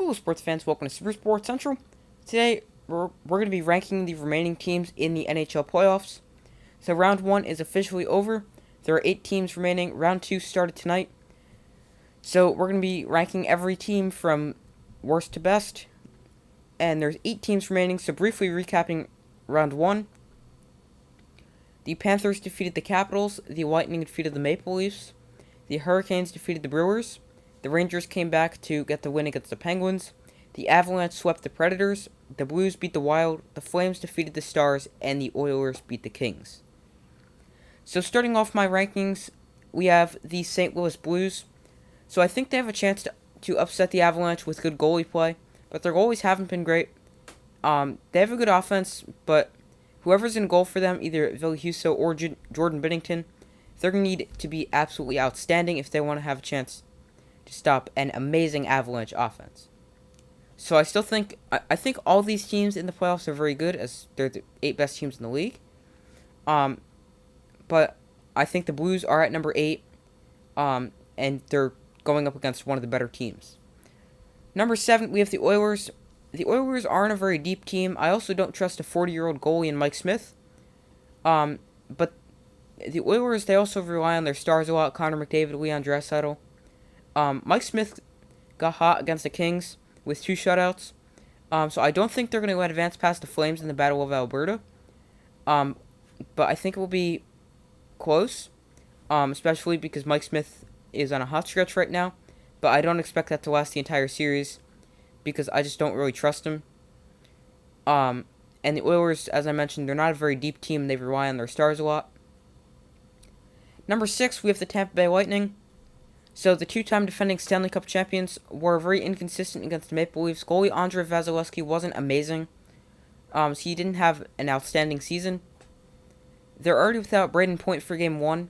Hello, sports fans. Welcome to Super Sports Central. Today, we're going to be ranking the remaining teams in the NHL playoffs. So, round 1 is officially over. There are 8 teams remaining. Round 2 started tonight. So, we're going to be ranking every team from worst to best. And there's 8 teams remaining. So, briefly recapping round 1. The Panthers defeated the Capitals. The Lightning defeated the Maple Leafs. The Hurricanes defeated the Brewers. The Rangers came back to get the win against the Penguins. The Avalanche swept the Predators. The Blues beat the Wild. The Flames defeated the Stars. And the Oilers beat the Kings. So starting off my rankings, we have the St. Louis Blues. So I think they have a chance to upset the Avalanche with good goalie play. But their goalies haven't been great. They have a good offense, but whoever's in goal for them, either Ville Husso or Jordan Binnington, they're going to need to be absolutely outstanding if they want to have a chance to stop an amazing Avalanche offense. So I still think, I think all these teams in the playoffs are very good, as they're the 8 best teams in the league. But I think the Blues are at number 8, and they're going up against one of the better teams. Number 7, we have the Oilers. The Oilers aren't a very deep team. I also don't trust a 40-year-old goalie in Mike Smith. But the Oilers, they also rely on their stars a lot, Connor McDavid, Leon Draisaitl. Mike Smith got hot against the Kings with 2 shutouts. So I don't think they're going to advance past the Flames in the Battle of Alberta. But I think it will be close, especially because Mike Smith is on a hot stretch right now. But I don't expect that to last the entire series because I just don't really trust him. And the Oilers, as I mentioned, they're not a very deep team. They rely on their stars a lot. Number 6, we have the Tampa Bay Lightning. So the 2-time defending Stanley Cup champions were very inconsistent against the Maple Leafs. Goalie Andrei Vasilevskiy wasn't amazing. So he didn't have an outstanding season. They're already without Braden Point for Game 1.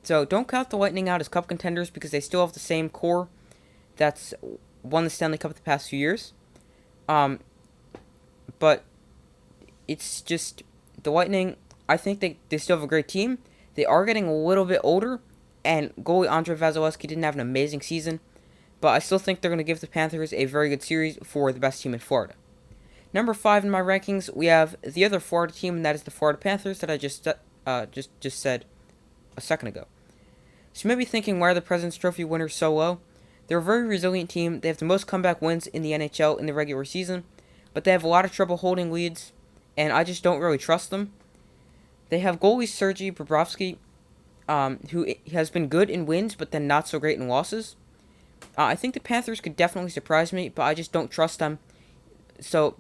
So don't count the Lightning out as cup contenders because they still have the same core that's won the Stanley Cup the past few years. But it's just the Lightning, I think they still have a great team. They are getting a little bit older, and goalie Andrei Vasilevskiy didn't have an amazing season, but I still think they're going to give the Panthers a very good series for the best team in Florida. Number 5 in my rankings, we have the other Florida team, and that is the Florida Panthers that I just said a second ago. So you may be thinking, why are the President's Trophy winners so low? They're a very resilient team. They have the most comeback wins in the NHL in the regular season, but they have a lot of trouble holding leads, and I just don't really trust them. They have goalie Sergei Bobrovsky, who has been good in wins, but then not so great in losses. I think the Panthers could definitely surprise me, but I just don't trust them. So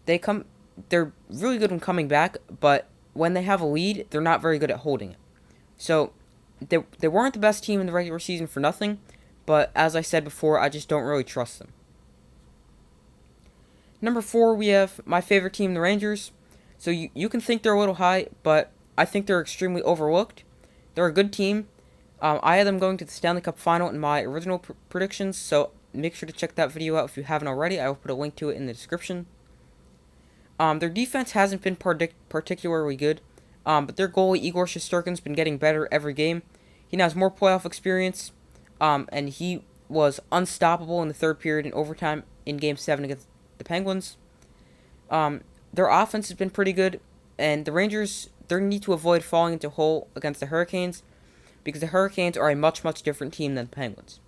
they're really good when coming back, but when they have a lead, they're not very good at holding it. So they weren't the best team in the regular season for nothing, but as I said before, I just don't really trust them. Number 4, we have my favorite team, the Rangers. So you can think they're a little high, but I think they're extremely overlooked. They're a good team. I had them going to the Stanley Cup Final in my original predictions, so make sure to check that video out if you haven't already. I will put a link to it in the description. Their defense hasn't been particularly good, but their goalie Igor Shesterkin's been getting better every game. He now has more playoff experience, and he was unstoppable in the third period in overtime in Game 7 against the Penguins. Their offense has been pretty good, and the Rangers, they need to avoid falling into a hole against the Hurricanes, because the Hurricanes are a much, much different team than the Penguins.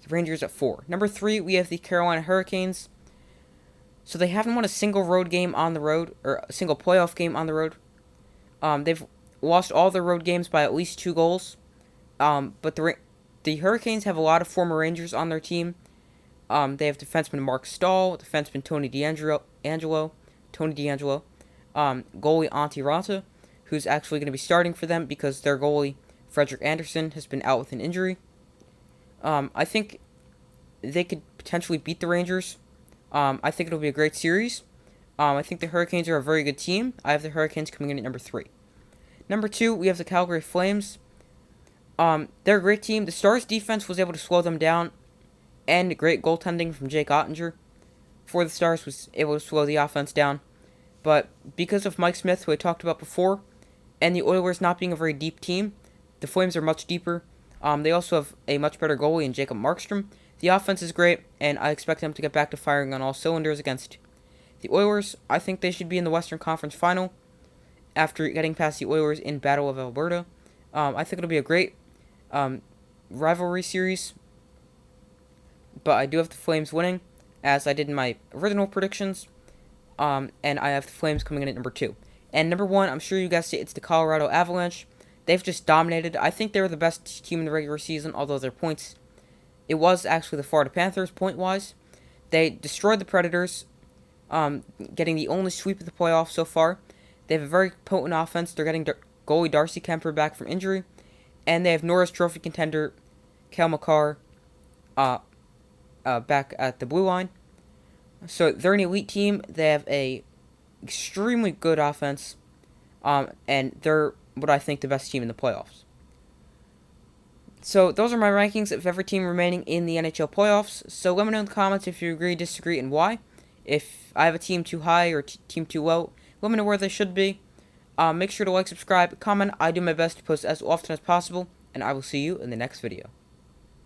The Rangers at 4. Number 3, we have the Carolina Hurricanes. So they haven't won a single road game on the road, or a single playoff game on the road. They've lost all their road games by at least 2 goals. But the Hurricanes have a lot of former Rangers on their team. They have defenseman Mark Stahl, defenseman Tony DeAngelo, goalie Antti Raanta, who's actually going to be starting for them because their goalie Frederik Andersen has been out with an injury. I think they could potentially beat the Rangers. I think it'll be a great series. I think the Hurricanes are a very good team. I have the Hurricanes coming in at number 3. Number 2, we have the Calgary Flames. They're a great team. The Stars' defense was able to slow them down, and great goaltending from Jake Ottinger for the Stars was able to slow the offense down. But because of Mike Smith, who I talked about before, and the Oilers not being a very deep team, the Flames are much deeper. They also have a much better goalie in Jacob Markstrom. The offense is great, and I expect them to get back to firing on all cylinders against the Oilers. I think they should be in the Western Conference Final after getting past the Oilers in Battle of Alberta. I think it'll be a great rivalry series, but I do have the Flames winning, as I did in my original predictions, and I have the Flames coming in at number 2. And number 1, I'm sure you guessed it, it's the Colorado Avalanche. They've just dominated. I think they were the best team in the regular season, although their points, it was actually the Florida Panthers point-wise. They destroyed the Predators, getting the only sweep of the playoffs so far. They have a very potent offense. They're getting goalie Darcy Kemper back from injury. And they have Norris Trophy contender Cale Makar back at the blue line. So they're an elite team. They have a extremely good offense. And they're what I think the best team in the playoffs. So those are my rankings of every team remaining in the NHL playoffs. So let me know in the comments if you agree, disagree, and why. If I have a team too high or team too low, let me know where they should be. Make sure to like, subscribe, comment. I do my best to post as often as possible, and I will see you in the next video.